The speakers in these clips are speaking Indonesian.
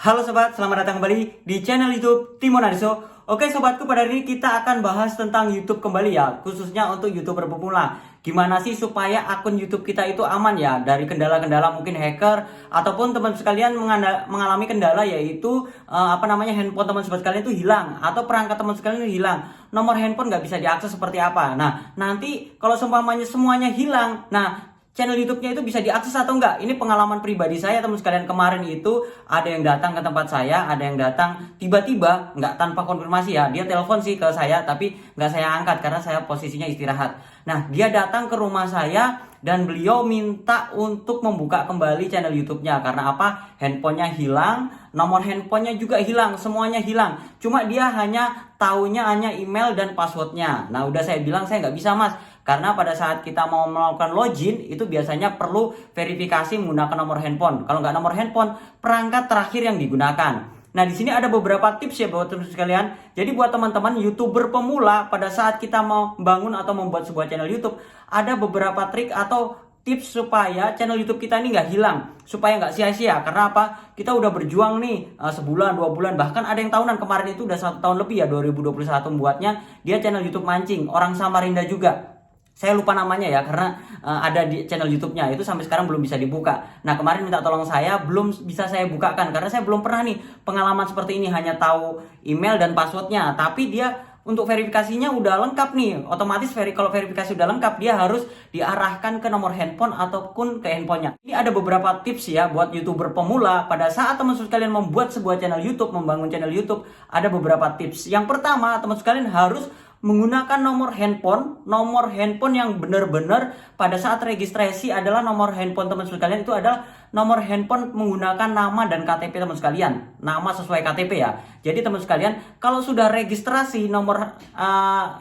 Halo sobat, selamat datang kembali di channel YouTube Timon Ariso. Oke sobatku, pada hari ini kita akan bahas tentang YouTube kembali ya, khususnya untuk YouTuber pemula. Gimana sih supaya akun YouTube kita itu aman ya dari kendala-kendala mungkin hacker ataupun teman sekalian mengalami kendala, yaitu handphone teman sobat sekalian itu hilang atau perangkat teman sekalian itu hilang. Nomor handphone nggak bisa diakses seperti apa. Nah, nanti kalau semuanya hilang, nah channel YouTube-nya itu bisa diakses atau enggak? Ini pengalaman pribadi saya teman sekalian. Kemarin itu ada yang datang ke tempat saya, ada yang datang tiba-tiba, enggak tanpa konfirmasi ya. Dia telepon sih ke saya, tapi enggak saya angkat karena saya posisinya istirahat. Nah, dia datang ke rumah saya dan beliau minta untuk membuka kembali channel YouTube-nya. Karena apa? Handphonenya hilang, nomor handphonenya juga hilang, semuanya hilang. Cuma dia hanya taunya hanya email dan passwordnya. Nah, udah saya bilang saya nggak bisa mas. Karena pada saat kita mau melakukan login, itu biasanya perlu verifikasi menggunakan nomor handphone. Kalau nggak nomor handphone, perangkat terakhir yang digunakan. Nah, di sini ada beberapa tips ya buat teman-teman sekalian. Jadi buat teman-teman YouTuber pemula, pada saat kita mau membangun atau membuat sebuah channel YouTube, ada beberapa trik atau tips supaya channel YouTube kita ini nggak hilang, supaya nggak sia-sia. Karena apa? Kita udah berjuang nih sebulan, 2 bulan, bahkan ada yang tahunan. Kemarin itu udah 1 tahun lebih ya, 2021 membuatnya. Dia channel YouTube mancing, orang Samarinda juga. Saya lupa namanya ya, karena ada di channel YouTube-nya itu sampai sekarang belum bisa dibuka. Nah, kemarin minta tolong saya, belum bisa saya bukakan karena saya belum pernah nih pengalaman seperti ini, hanya tahu email dan passwordnya. Tapi dia untuk verifikasinya udah lengkap nih. Otomatis kalau verifikasi udah lengkap, dia harus diarahkan ke nomor handphone ataupun ke handphonenya. Ini ada beberapa tips ya buat YouTuber pemula. Pada saat teman sekalian membuat sebuah channel YouTube, membangun channel YouTube, ada beberapa tips. Yang pertama, teman sekalian harus menggunakan nomor handphone yang benar-benar pada saat registrasi adalah nomor handphone teman sekalian itu adalah nomor handphone menggunakan nama dan KTP teman sekalian. Nama sesuai KTP ya. Jadi teman sekalian, kalau sudah registrasi nomor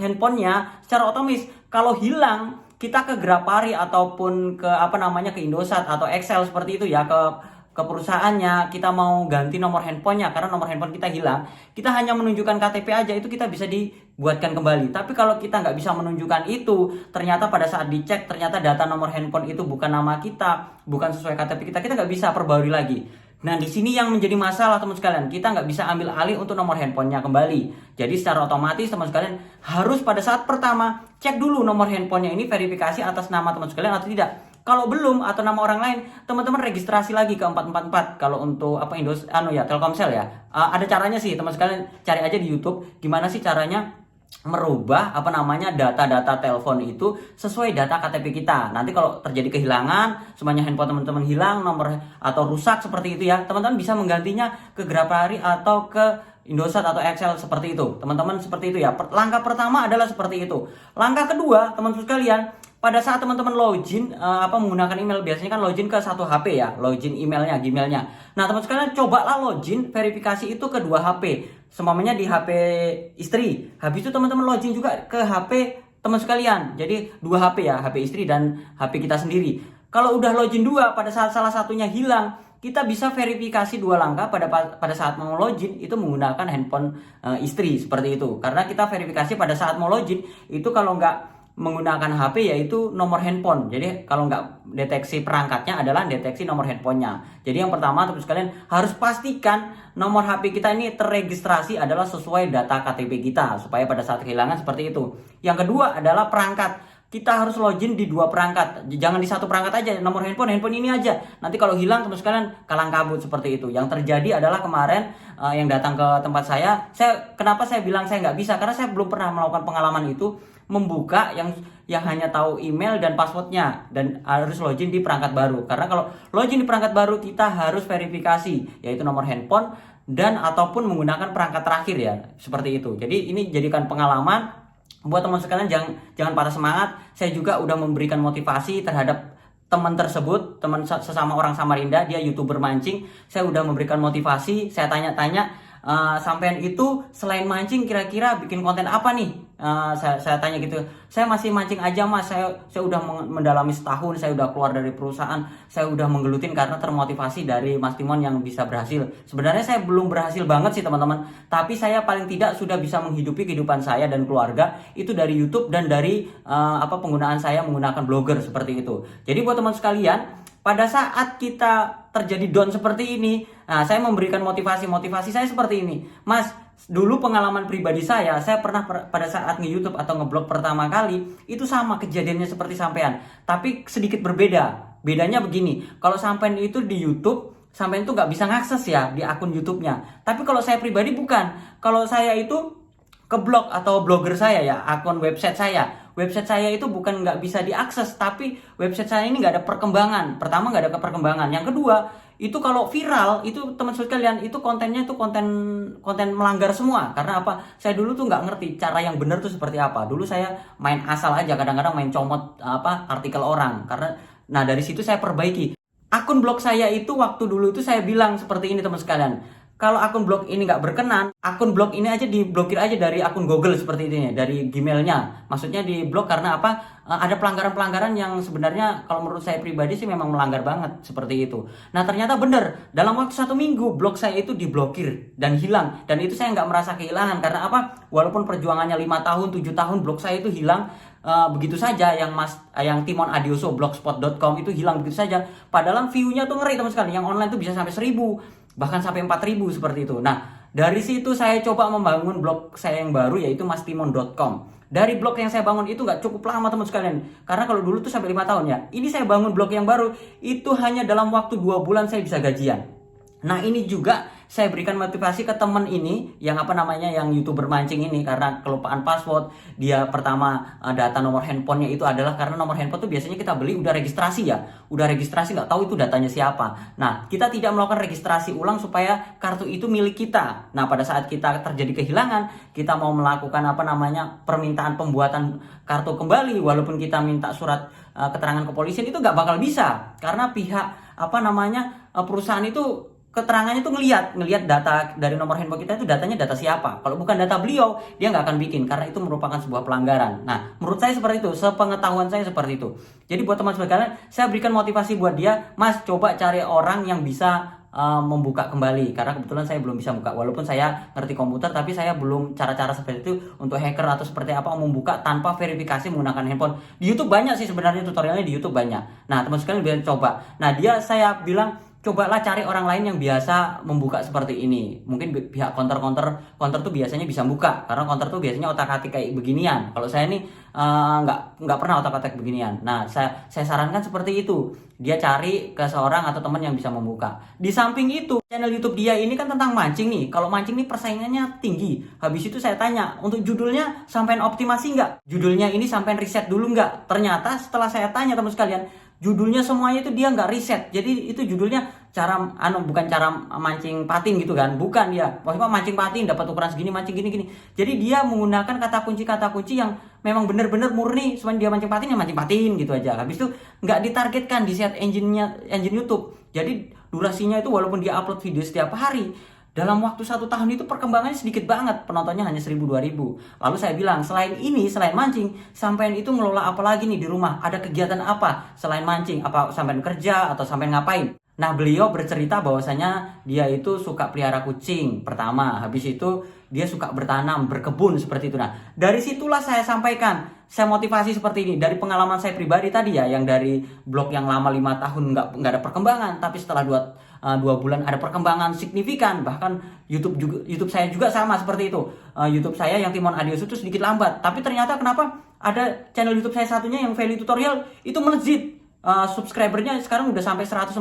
handphonenya, secara otomatis kalau hilang kita ke Grapari ataupun ke ke Indosat atau Excel seperti itu ya, ke perusahaannya, kita mau ganti nomor handphonenya karena nomor handphone kita hilang, kita hanya menunjukkan KTP aja, itu kita bisa dibuatkan kembali. Tapi kalau kita nggak bisa menunjukkan itu, ternyata pada saat dicek ternyata data nomor handphone itu bukan nama kita, bukan sesuai KTP kita nggak bisa perbarui lagi. Nah, di sini yang menjadi masalah teman sekalian, kita nggak bisa ambil alih untuk nomor handphonenya kembali. Jadi secara otomatis teman sekalian harus pada saat pertama cek dulu nomor handphonenya ini verifikasi atas nama teman sekalian atau tidak. Kalau belum atau nama orang lain, teman-teman registrasi lagi ke 444. Kalau untuk Telkomsel ya. Ada caranya sih, teman sekalian cari aja di YouTube gimana sih caranya merubah data-data telepon itu sesuai data KTP kita. Nanti kalau terjadi kehilangan, semuanya handphone teman-teman hilang, nomor atau rusak seperti itu ya, teman-teman bisa menggantinya ke Grapari atau ke Indosat atau Excel seperti itu. Teman-teman seperti itu ya. Langkah pertama adalah seperti itu. Langkah kedua, teman-teman sekalian, pada saat teman-teman login menggunakan email, biasanya kan login ke satu HP ya, login emailnya, Gmailnya. Nah, teman sekalian cobalah login verifikasi itu ke 2 HP. Seumpamanya di HP istri. Habis itu teman-teman login juga ke HP teman sekalian. Jadi 2 HP ya, HP istri dan HP kita sendiri. Kalau udah login 2, pada saat salah satunya hilang, kita bisa verifikasi 2 langkah pada saat mau login itu menggunakan handphone istri seperti itu. Karena kita verifikasi pada saat mau login itu kalau nggak menggunakan HP yaitu nomor handphone. Jadi kalau nggak deteksi perangkatnya adalah deteksi nomor handphonenya. Jadi yang pertama teman sekalian harus pastikan nomor HP kita ini terregistrasi adalah sesuai data KTP kita supaya pada saat kehilangan seperti itu. Yang kedua adalah perangkat. Kita harus login di 2 perangkat. Jangan di 1 perangkat aja, nomor handphone ini aja. Nanti kalau hilang teman sekalian kalang kabut seperti itu. Yang terjadi adalah kemarin yang datang ke tempat saya, kenapa saya bilang saya nggak bisa? Karena saya belum pernah melakukan pengalaman itu, membuka yang hanya tahu email dan passwordnya, dan harus login di perangkat baru. Karena kalau login di perangkat baru kita harus verifikasi yaitu nomor handphone dan ataupun menggunakan perangkat terakhir ya, seperti itu. Jadi ini jadikan pengalaman buat teman sekalian, jangan patah semangat. Saya juga udah memberikan motivasi terhadap teman tersebut, teman sesama orang Samarinda, dia YouTuber mancing. Saya udah memberikan motivasi, saya tanya-tanya, sampean itu selain mancing kira-kira bikin konten apa nih? Saya tanya gitu. Saya masih mancing aja mas, saya udah mendalami setahun, saya udah keluar dari perusahaan, saya udah menggelutin karena termotivasi dari Mas Timon yang bisa berhasil. Sebenarnya saya belum berhasil banget sih teman-teman, tapi saya paling tidak sudah bisa menghidupi kehidupan saya dan keluarga itu dari YouTube dan dari penggunaan saya menggunakan blogger seperti itu. Jadi buat teman sekalian, pada saat kita terjadi down seperti ini, nah saya memberikan motivasi saya seperti ini. Mas, dulu pengalaman pribadi saya pernah pada saat nge-YouTube atau ngeblog pertama kali, itu sama kejadiannya seperti sampean, tapi sedikit berbeda. Bedanya begini, kalau sampean itu di YouTube, sampean itu nggak bisa ngakses ya di akun YouTube-nya. Tapi kalau saya pribadi bukan. Kalau saya itu ke blog atau blogger saya ya, akun website saya. Website saya itu bukan nggak bisa diakses, tapi website saya ini nggak ada perkembangan. Pertama, nggak ada perkembangan. Yang kedua, itu kalau viral, itu teman sekalian, itu kontennya itu konten melanggar semua. Karena apa? Saya dulu tuh nggak ngerti cara yang benar tuh seperti apa. Dulu saya main asal aja, kadang-kadang main comot artikel orang. Nah dari situ saya perbaiki. Akun blog saya itu waktu dulu itu saya bilang seperti ini teman sekalian. Kalau akun blog ini nggak berkenan, akun blog ini aja diblokir aja dari akun Google seperti ini, dari Gmailnya. Maksudnya diblok karena apa? Ada pelanggaran-pelanggaran yang sebenarnya kalau menurut saya pribadi sih memang melanggar banget seperti itu. Nah ternyata bener, dalam waktu 1 minggu blog saya itu diblokir dan hilang. Dan itu saya nggak merasa kehilangan karena apa? Walaupun perjuangannya 5 tahun, 7 tahun blog saya itu hilang. Begitu saja yang Timon Adioso blogspot.com itu hilang begitu saja. Padahal view-nya tuh ngeri teman sekali. Yang online tuh bisa sampai 1000, bahkan sampai 4000 seperti itu. Nah, dari situ saya coba membangun blog saya yang baru yaitu mastimon.com. Dari blog yang saya bangun itu nggak cukup lama teman sekalian. Karena kalau dulu tuh sampai 5 tahun ya. Ini saya bangun blog yang baru itu hanya dalam waktu 2 bulan saya bisa gajian. Nah ini juga saya berikan motivasi ke temen ini yang yang YouTuber mancing ini karena kelupaan password. Dia pertama data nomor handphonenya itu adalah karena nomor handphone tuh biasanya kita beli udah registrasi ya. Udah registrasi nggak tahu itu datanya siapa. Nah kita tidak melakukan registrasi ulang supaya kartu itu milik kita. Nah pada saat kita terjadi kehilangan, kita mau melakukan permintaan pembuatan kartu kembali walaupun kita minta surat keterangan kepolisian itu nggak bakal bisa karena pihak perusahaan itu keterangannya tuh ngelihat data dari nomor handphone kita itu datanya data siapa. Kalau bukan data beliau, dia nggak akan bikin karena itu merupakan sebuah pelanggaran. Nah, menurut saya seperti itu, sepengetahuan saya seperti itu. Jadi buat teman sekalian, saya berikan motivasi buat dia, Mas coba cari orang yang bisa membuka kembali karena kebetulan saya belum bisa buka walaupun saya ngerti komputer tapi saya belum cara-cara seperti itu untuk hacker atau seperti apa membuka tanpa verifikasi menggunakan handphone. Di YouTube banyak sih sebenarnya tutorialnya di YouTube banyak. Nah, teman sekalian bisa coba. Nah, saya bilang cobalah cari orang lain yang biasa membuka seperti ini. Mungkin pihak counter tuh biasanya bisa buka karena counter tuh biasanya otak-atik kayak beginian. Kalau saya ini nggak pernah otak-atik beginian. Nah saya sarankan seperti itu. Dia cari ke seorang atau teman yang bisa membuka. Di samping itu channel YouTube dia ini kan tentang mancing nih. Kalau mancing nih persaingannya tinggi. Habis itu saya tanya untuk judulnya sampean optimasi nggak? Judulnya ini sampean riset dulu nggak? Ternyata setelah saya tanya teman sekalian, judulnya semuanya itu dia nggak riset. Jadi itu judulnya bukan cara mancing patin gitu kan. Bukan dia. Maksudnya mancing patin dapat ukuran segini, mancing gini. Jadi dia menggunakan kata kunci yang memang benar-benar murni. Cuma dia mancing patin gitu aja. Habis itu nggak ditargetkan di set engine YouTube. Jadi durasinya itu walaupun dia upload video setiap hari, dalam waktu 1 tahun itu perkembangannya sedikit banget, penontonnya hanya 1000-2000. Lalu saya bilang, selain mancing, sampean itu ngelola apa lagi nih di rumah? Ada kegiatan apa selain mancing? Apa sampean kerja atau sampean ngapain? Nah beliau bercerita bahwasanya dia itu suka pelihara kucing pertama, habis itu dia suka bertanam, berkebun seperti itu. Nah dari situlah saya sampaikan, saya motivasi seperti ini dari pengalaman saya pribadi tadi ya, yang dari blog yang lama 5 tahun nggak ada perkembangan, tapi setelah 2 bulan ada perkembangan signifikan. Bahkan YouTube saya juga sama seperti itu. YouTube saya yang Timon Adioso itu sedikit lambat, tapi ternyata kenapa ada channel YouTube saya satunya yang value tutorial itu melejit. Subscribernya sekarang udah sampai 140.000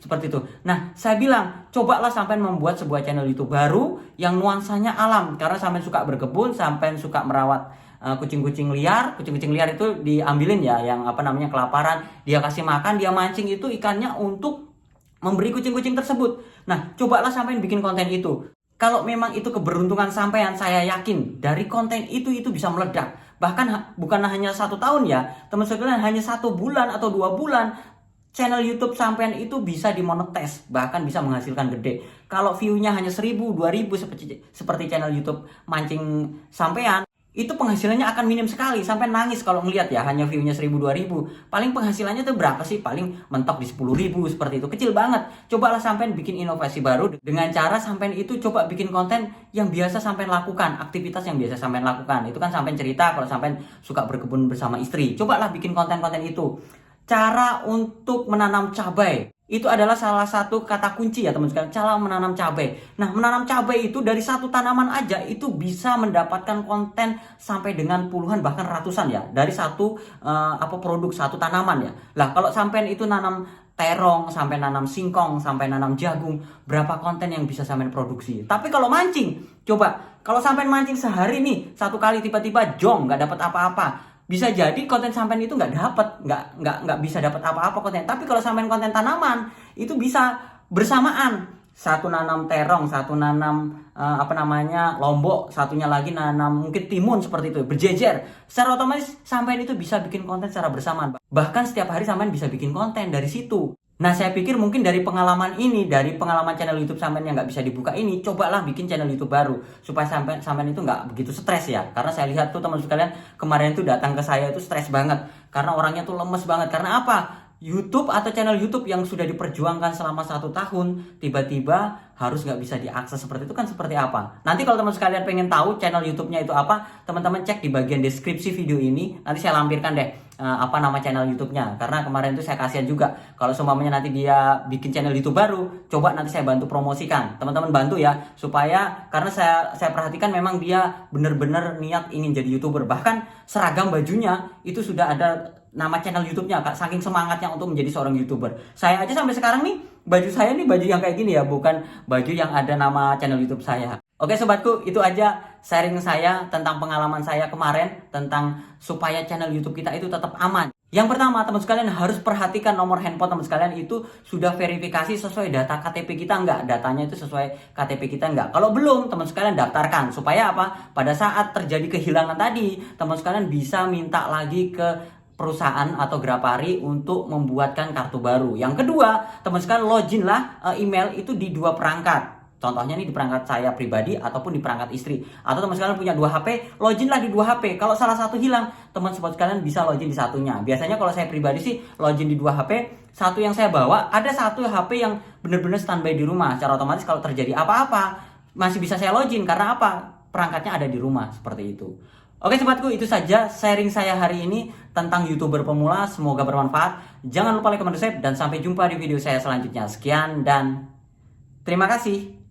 seperti itu. Nah saya bilang cobalah sampai membuat sebuah channel YouTube baru yang nuansanya alam, karena sampai suka berkebun, sampai suka merawat kucing-kucing liar. Kucing-kucing liar itu diambilin ya, yang kelaparan, dia kasih makan, dia mancing itu ikannya untuk memberi kucing-kucing tersebut. Nah cobalah sampai bikin konten itu. Kalau memang itu keberuntungan sampean, saya yakin dari konten itu bisa meledak. Bahkan bukan hanya 1 tahun ya, teman sekalian, hanya 1 bulan atau 2 bulan channel YouTube sampean itu bisa dimonetes, bahkan bisa menghasilkan gede. Kalau view-nya hanya 1000, 2000 seperti channel YouTube mancing sampean, itu penghasilannya akan minim sekali, sampai nangis kalau ngelihat ya, hanya view-nya 1000, 2000. Paling penghasilannya tuh berapa sih? Paling mentok di 10.000 seperti itu, kecil banget. Cobalah sampai bikin inovasi baru dengan cara sampai itu coba bikin konten yang biasa sampai lakukan, aktivitas yang biasa sampai lakukan. Itu kan sampai cerita kalau sampai suka berkebun bersama istri. Cobalah bikin konten-konten itu. Cara untuk menanam cabai itu adalah salah satu kata kunci ya teman-teman sekalian, cara menanam cabai. Nah, menanam cabai itu dari satu tanaman aja itu bisa mendapatkan konten sampai dengan puluhan bahkan ratusan ya dari satu produk satu tanaman ya. Lah, kalau sampean itu nanam terong, sampai nanam singkong, sampai nanam jagung, berapa konten yang bisa sampean produksi? Tapi kalau mancing, coba kalau sampean mancing sehari nih satu kali tiba-tiba jong nggak dapat apa-apa, bisa jadi konten sampean itu nggak bisa dapat apa-apa konten. Tapi kalau sampean konten tanaman itu bisa bersamaan, satu nanam terong, satu nanam lombok, satunya lagi nanam mungkin timun, seperti itu berjejer. Secara otomatis sampean itu bisa bikin konten secara bersamaan. Bahkan setiap hari sampean bisa bikin konten dari situ. Nah, saya pikir mungkin dari pengalaman ini, dari pengalaman channel YouTube sampean yang nggak bisa dibuka ini, cobalah bikin channel YouTube baru supaya sampean itu nggak begitu stres ya. Karena saya lihat tuh teman sekalian kemarin tuh datang ke saya itu stres banget karena orangnya tuh lemes banget. Karena apa? YouTube atau channel YouTube yang sudah diperjuangkan selama 1 tahun tiba-tiba harus nggak bisa diakses seperti itu, kan seperti apa? Nanti kalau teman sekalian pengen tahu channel YouTube-nya itu apa, teman-teman cek di bagian deskripsi video ini. Nanti saya lampirkan deh apa nama channel YouTube-nya. Karena kemarin itu saya kasihan juga kalau seumpamanya nanti dia bikin channel YouTube baru, coba nanti saya bantu promosikan. Teman-teman bantu ya, supaya karena saya perhatikan memang dia benar-benar niat ingin jadi YouTuber. Bahkan seragam bajunya itu sudah ada nama channel YouTube-nya, saking semangatnya untuk menjadi seorang YouTuber. Saya aja sampai sekarang nih, baju saya nih baju yang kayak gini ya, bukan baju yang ada nama channel YouTube saya. Oke sobatku, itu aja sharing saya tentang pengalaman saya kemarin tentang supaya channel YouTube kita itu tetap aman. Yang pertama, teman sekalian harus perhatikan nomor handphone teman sekalian itu sudah verifikasi sesuai data KTP kita enggak? Datanya itu sesuai KTP kita enggak? Kalau belum, teman sekalian daftarkan. Supaya apa? Pada saat terjadi kehilangan tadi, teman sekalian bisa minta lagi ke perusahaan atau Grapari untuk membuatkan kartu baru. Yang kedua, teman sekalian login lah email itu di 2 perangkat. Contohnya nih di perangkat saya pribadi ataupun di perangkat istri. Atau teman sekalian punya 2 HP, login lah di 2 HP. Kalau salah satu hilang, teman sobat sekalian bisa login di satunya. Biasanya kalau saya pribadi sih login di 2 HP. Satu yang saya bawa, ada satu HP yang benar-benar standby di rumah. Secara otomatis kalau terjadi apa-apa, masih bisa saya login. Karena apa? Perangkatnya ada di rumah, seperti itu. Oke sobatku, itu saja sharing saya hari ini tentang YouTuber pemula. Semoga bermanfaat. Jangan lupa like, comment, subscribe, dan sampai jumpa di video saya selanjutnya. Sekian dan terima kasih.